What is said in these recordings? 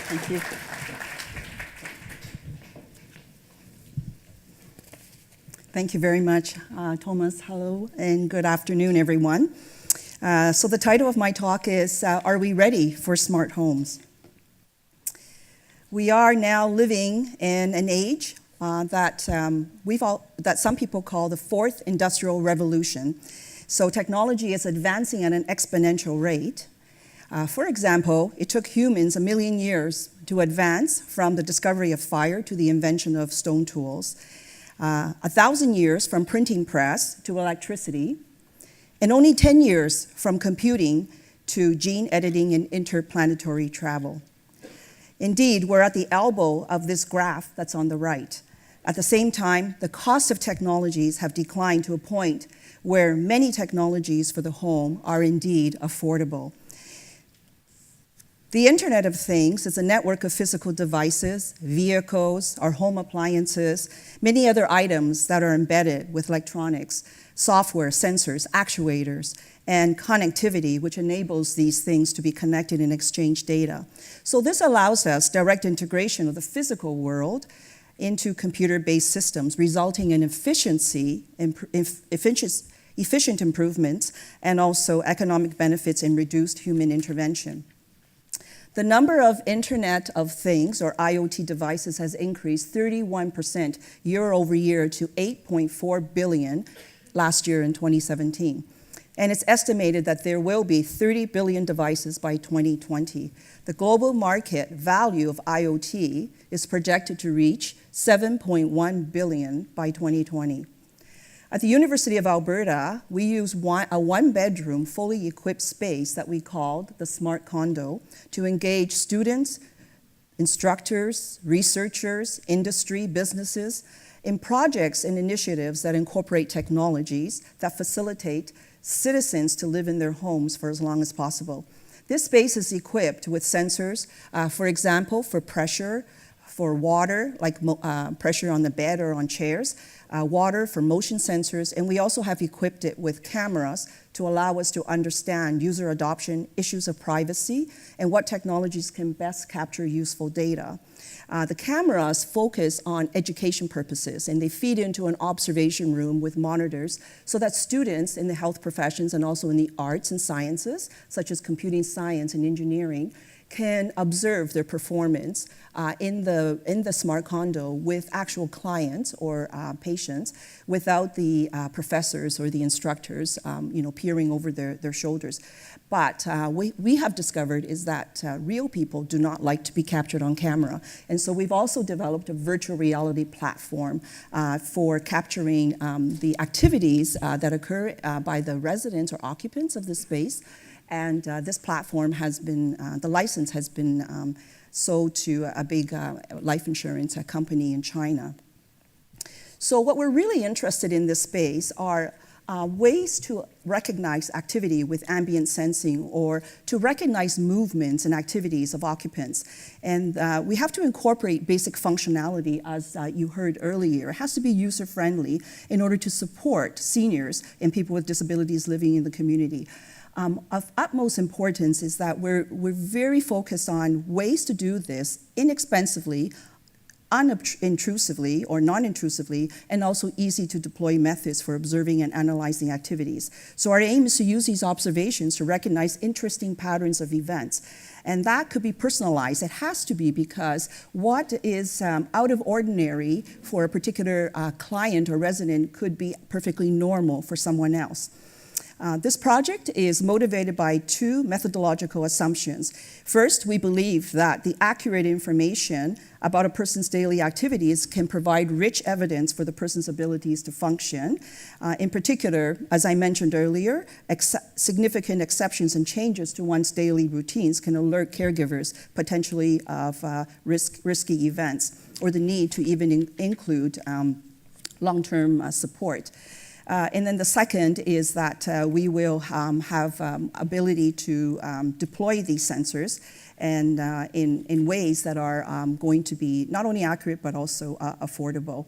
Thank you. Thank you very much, Thomas. Hello, and good afternoon, everyone. So the title of my talk is, Are We Ready for Smart Homes? We are now living in an age that some people call the fourth industrial revolution. So technology is advancing at an exponential rate. For example, it took humans 1 million years to advance from the discovery of fire to the invention of stone tools, 1,000 years from printing press to electricity, and only 10 years from computing to gene editing and interplanetary travel. Indeed, we're at the elbow of this graph that's on the right. At the same time, the cost of technologies have declined to a point where many technologies for the home are indeed affordable. The Internet of Things is a network of physical devices, vehicles, our home appliances, many other items that are embedded with electronics, software, sensors, actuators, and connectivity, which enables these things to be connected and exchange data. So this allows us direct integration of the physical world into computer-based systems, resulting in efficient improvements and also economic benefits and reduced human intervention. The number of Internet of Things, or IoT devices, has increased 31% year over year to 8.4 billion last year in 2017. And it's estimated that there will be 30 billion devices by 2020. The global market value of IoT is projected to reach 7.1 billion by 2020. At the University of Alberta, we use a one-bedroom, fully equipped space that we called the Smart Condo to engage students, instructors, researchers, industry, businesses in projects and initiatives that incorporate technologies that facilitate citizens to live in their homes for as long as possible. This space is equipped with sensors, for example, for pressure, for water, like pressure on the bed or on chairs, water for motion sensors, and we also have equipped it with cameras to allow us to understand user adoption, issues of privacy, and what technologies can best capture useful data. The cameras focus on education purposes, and they feed into an observation room with monitors so that students in the health professions and also in the arts and sciences, such as computing science and engineering, can observe their performance in the Smart Condo with actual clients or patients without the professors or the instructors peering over their shoulders. But we have discovered is that real people do not like to be captured on camera. And so we've also developed a virtual reality platform for capturing the activities that occur by the residents or occupants of the space. And this platform has been, the license has been sold to a big life insurance company in China. So what we're really interested in this space are ways to recognize activity with ambient sensing or to recognize movements and activities of occupants. And we have to incorporate basic functionality, as you heard earlier. It has to be user-friendly in order to support seniors and people with disabilities living in the community. Of utmost importance is that we're very focused on ways to do this inexpensively, unintrusively or non-intrusively, and also easy to deploy methods for observing and analyzing activities. So our aim is to use these observations to recognize interesting patterns of events. And that could be personalized. It has to be, because what is out of ordinary for a particular client or resident could be perfectly normal for someone else. This project is motivated by two methodological assumptions. First, we believe that the accurate information about a person's daily activities can provide rich evidence for the person's abilities to function. In particular, as I mentioned earlier, significant exceptions and changes to one's daily routines can alert caregivers potentially of risky events or the need to even include long-term support. And then the second is that we will have ability to deploy these sensors and in ways that are going to be not only accurate but also affordable.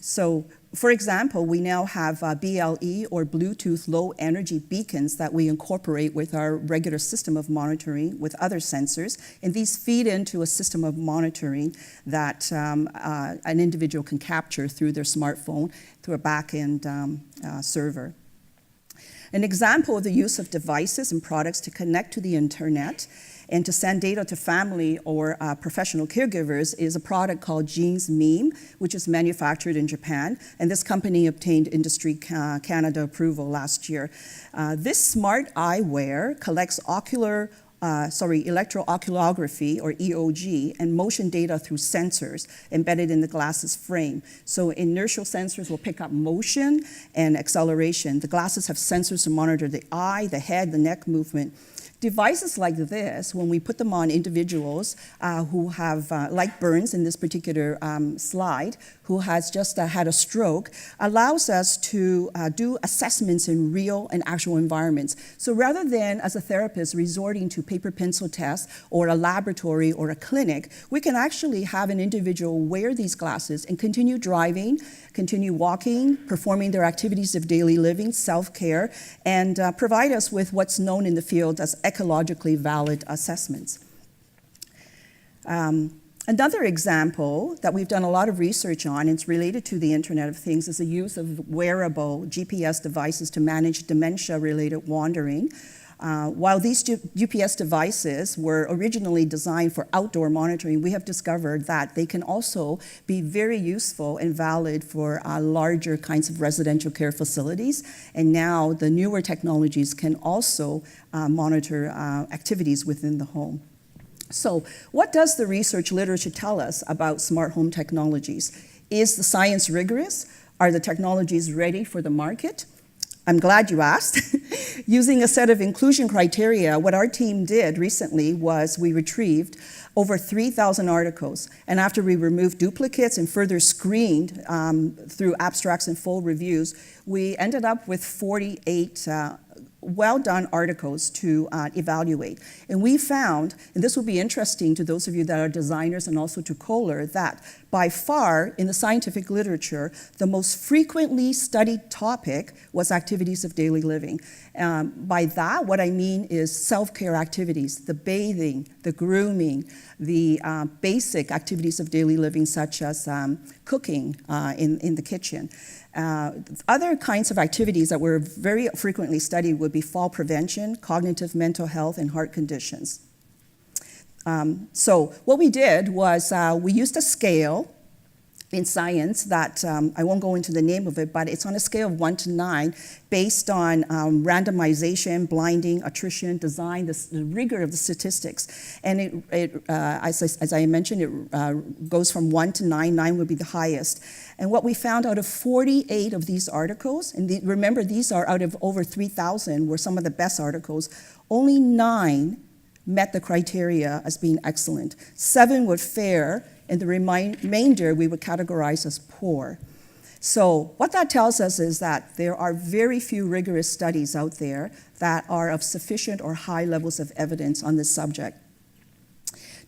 So For example, we now have BLE or Bluetooth low energy beacons that we incorporate with our regular system of monitoring with other sensors, and these feed into a system of monitoring that an individual can capture through their smartphone through a back-end server. An example of the use of devices and products to connect to the internet and to send data to family or professional caregivers is a product called Jeans Meme, which is manufactured in Japan, and this company obtained Industry Canada approval last year. This smart eyewear collects electrooculography, or EOG, and motion data through sensors embedded in the glasses frame. So inertial sensors will pick up motion and acceleration. The glasses have sensors to monitor the eye, the head, the neck movement. Devices like this, when we put them on individuals who have, like Burns in this particular slide, who has just had a stroke, allows us to do assessments in real and actual environments. So rather than, as a therapist, resorting to paper pencil tests or a laboratory or a clinic, we can actually have an individual wear these glasses and continue driving, continue walking, performing their activities of daily living, self-care, and provide us with what's known in the field as ecologically valid assessments. Another example that we've done a lot of research on, and it's related to the Internet of Things, is the use of wearable GPS devices to manage dementia-related wandering. While these GPS devices were originally designed for outdoor monitoring, we have discovered that they can also be very useful and valid for larger kinds of residential care facilities. And now the newer technologies can also monitor activities within the home. So what does the research literature tell us about smart home technologies? Is the science rigorous? Are the technologies ready for the market? I'm glad you asked. Using a set of inclusion criteria, what our team did recently was we retrieved over 3,000 articles. And after we removed duplicates and further screened through abstracts and full reviews, we ended up with 48 well-done articles to evaluate. And we found, and this will be interesting to those of you that are designers and also to KOHLER, that by far in the scientific literature, the most frequently studied topic was activities of daily living. By that, what I mean is self-care activities, the bathing, the grooming, the basic activities of daily living such as cooking in the kitchen. Other kinds of activities that were very frequently studied would be fall prevention, cognitive mental health, and heart conditions. So what we did was we used a scale in science that I won't go into the name of it, but it's on a scale of 1 to 9 based on randomization, blinding, attrition, design, the rigor of the statistics. And as I mentioned, it goes from 1 to 9. 9 would be the highest. And what we found out of 48 of these articles, and remember these are out of over 3,000, were some of the best articles, only 9 met the criteria as being excellent. 7 were fair, and the remainder we would categorize as poor. So what that tells us is that there are very few rigorous studies out there that are of sufficient or high levels of evidence on this subject.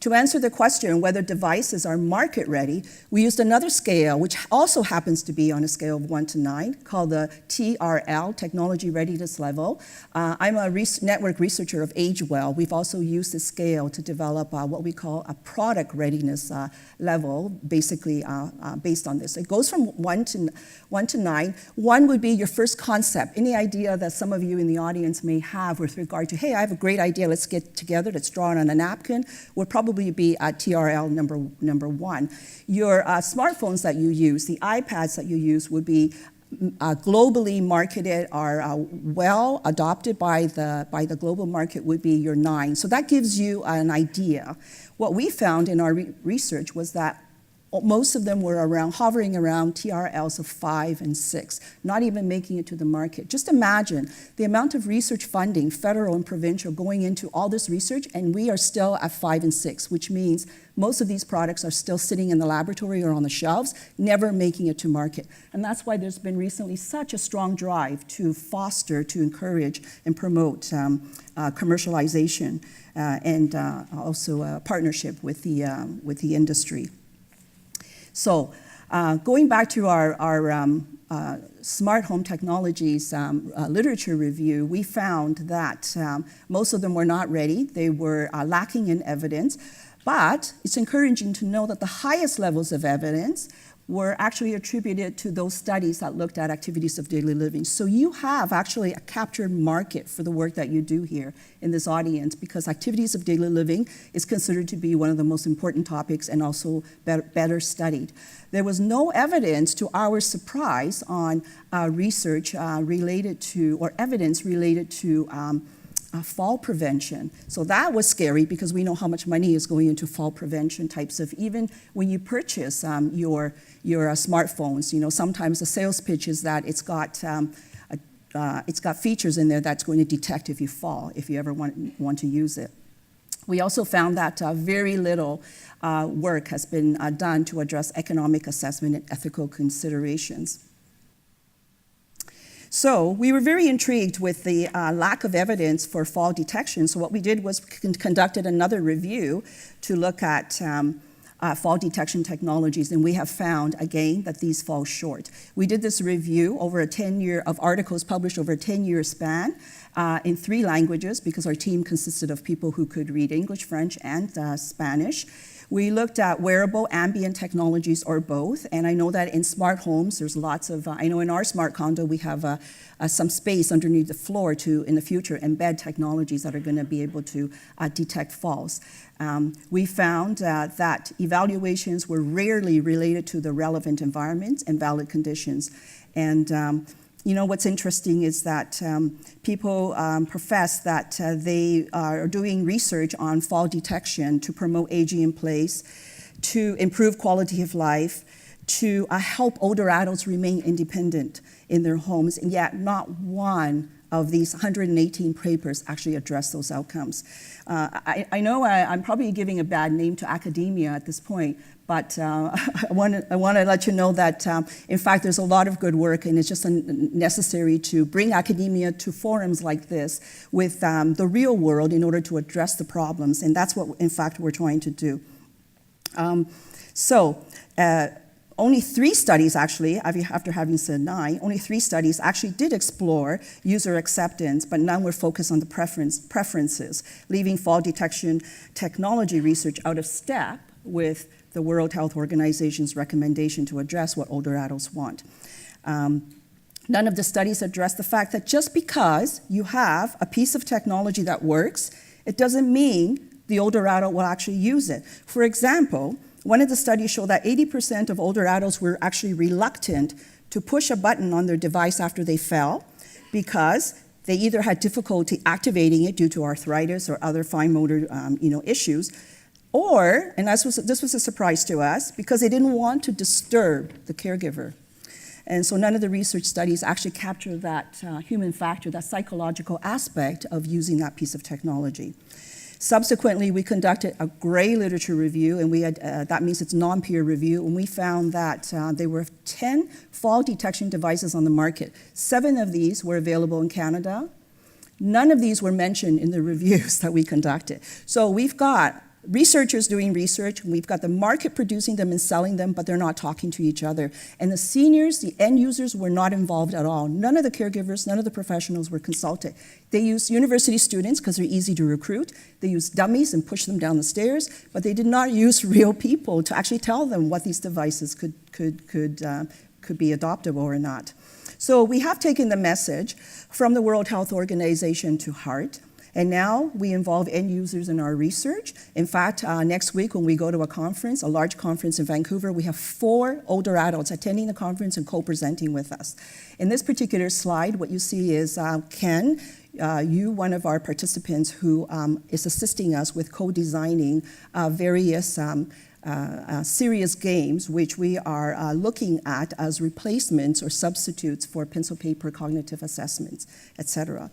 To answer the question whether devices are market ready, we used another scale, which also happens to be on a scale of 1 to 9, called the TRL, Technology Readiness Level. I'm a network researcher of AgeWell. We've also used this scale to develop what we call a product readiness level, basically based on this. It goes from 1 to 9. 1 would be your first concept, any idea that some of you in the audience may have with regard to, hey, I have a great idea, let's get together, let's draw it on a napkin, would probably be at TRL number 1. Your smartphones that you use, the iPads that you use would be globally marketed, are well adopted by the global market would be your 9. So that gives you an idea. What we found in our research was that most of them were hovering around TRLs of 5 and 6, not even making it to the market. Just imagine the amount of research funding, federal and provincial, going into all this research, and we are still at 5 and 6, which means most of these products are still sitting in the laboratory or on the shelves, never making it to market. And that's why there's been recently such a strong drive to foster, to encourage, and promote commercialization and also a partnership with the industry. So going back to our Smart Home Technologies literature review, we found that most of them were not ready. They were lacking in evidence. But it's encouraging to know that the highest levels of evidence were actually attributed to those studies that looked at activities of daily living. So you have actually a captured market for the work that you do here in this audience, because activities of daily living is considered to be one of the most important topics and also better studied. There was no evidence, to our surprise, on research related to, or evidence related to fall prevention. So that was scary, because we know how much money is going into fall prevention types of, even when you purchase your smartphones, you know, sometimes the sales pitch is that it's got features in there that's going to detect if you fall, if you ever want to use it. We also found that very little work has been done to address economic assessment and ethical considerations. So we were very intrigued with the lack of evidence for fall detection. So what we did was conducted another review to look at fall detection technologies, and we have found, again, that these fall short. We did this review over a 10-year of articles published over a 10-year span in 3 languages, because our team consisted of people who could read English, French, and Spanish. We looked at wearable, ambient technologies, or both, and I know that in smart homes, there's lots of, I know in our smart condo, we have some space underneath the floor to, in the future, embed technologies that are going to be able to detect falls. We found that evaluations were rarely related to the relevant environment and valid conditions. And you know, what's interesting is that people profess that they are doing research on fall detection to promote aging in place, to improve quality of life, to help older adults remain independent in their homes, and yet not one of these 118 papers actually address those outcomes. I know I'm probably giving a bad name to academia at this point, but I want to let you know that, in fact, there's a lot of good work, and it's just necessary to bring academia to forums like this with the real world in order to address the problems, and that's what, in fact, we're trying to do. Only 3 studies, actually, after having said 9, only 3 studies actually did explore user acceptance, but none were focused on the preferences, leaving fall detection technology research out of step with the World Health Organization's recommendation to address what older adults want. None of the studies address the fact that just because you have a piece of technology that works, it doesn't mean the older adult will actually use it. For example, one of the studies showed that 80% of older adults were actually reluctant to push a button on their device after they fell, because they either had difficulty activating it due to arthritis or other fine motor issues, or, and this was a surprise to us, because they didn't want to disturb the caregiver. And so none of the research studies actually capture that human factor, that psychological aspect of using that piece of technology. Subsequently, we conducted a gray literature review, and we had, that means it's non-peer review, and we found that there were 10 fall detection devices on the market. 7 of these were available in Canada. None of these were mentioned in the reviews that we conducted. So we've got researchers doing research, and we've got the market producing them and selling them, but they're not talking to each other. And the seniors, the end users, were not involved at all. None of the caregivers, none of the professionals were consulted. They used university students because they're easy to recruit. They used dummies and pushed them down the stairs, but they did not use real people to actually tell them what these devices could be adoptable or not. So we have taken the message from the World Health Organization to heart. And now we involve end users in our research. In fact, next week when we go to a conference, a large conference in Vancouver, we have 4 older adults attending the conference and co-presenting with us. In this particular slide, what you see is Ken, one of our participants who is assisting us with co-designing various serious games, which we are looking at as replacements or substitutes for pencil paper cognitive assessments, etc.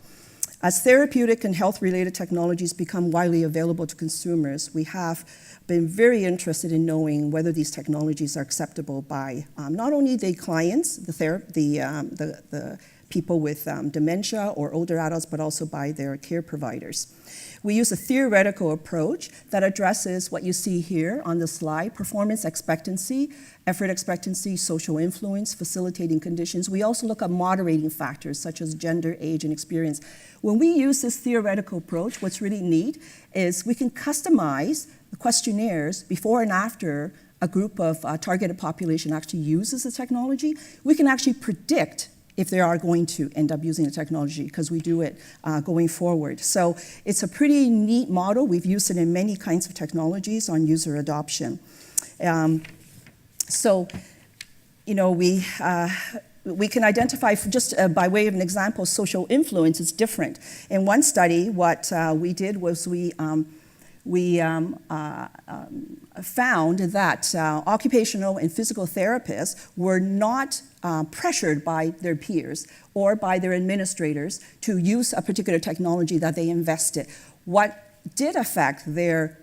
As therapeutic and health-related technologies become widely available to consumers, we have been very interested in knowing whether these technologies are acceptable by not only the clients, the people with dementia or older adults, but also by their care providers. We use a theoretical approach that addresses what you see here on the slide: performance expectancy, effort expectancy, social influence, facilitating conditions. We also look at moderating factors such as gender, age, and experience. When we use this theoretical approach, what's really neat is we can customize the questionnaires before and after a group of targeted population actually uses the technology. We can actually predict if they are going to end up using the technology, because we do it going forward. So it's a pretty neat model. We've used it in many kinds of technologies on user adoption. So, you know, we can identify, just by way of an example, social influence is different. In one study, what we did was we found that occupational and physical therapists were not pressured by their peers or by their administrators to use a particular technology that they invested. What did affect their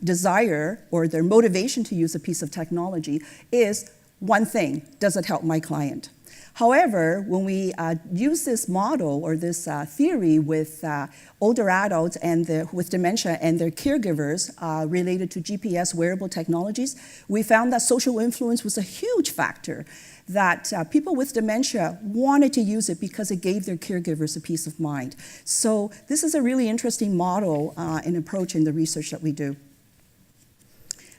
desire or their motivation to use a piece of technology is one thing: does it help my client? However, when we use this model or this theory with older adults and with dementia and their caregivers related to GPS wearable technologies, we found that social influence was a huge factor, that people with dementia wanted to use it because it gave their caregivers a peace of mind. So this is a really interesting model and approach in the research that we do.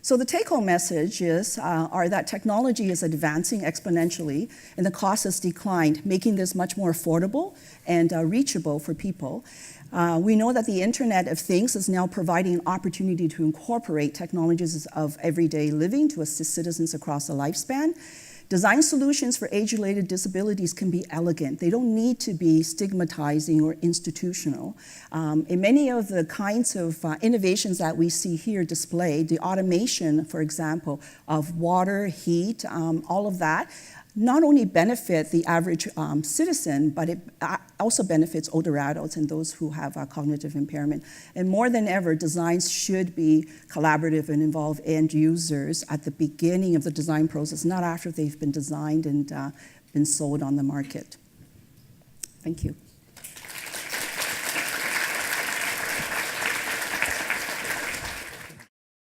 So the take-home messages are that technology is advancing exponentially and the cost has declined, making this much more affordable and reachable for people. We know that the Internet of Things is now providing an opportunity to incorporate technologies of everyday living to assist citizens across the lifespan. Design solutions for age-related disabilities can be elegant. They don't need to be stigmatizing or institutional. In many of the kinds of innovations that we see here displayed, the automation, for example, of water, heat, all of that, not only benefit the average citizen, but it also benefits older adults and those who have cognitive impairment. And more than ever, designs should be collaborative and involve end users at the beginning of the design process, not after they've been designed and been sold on the market. Thank you.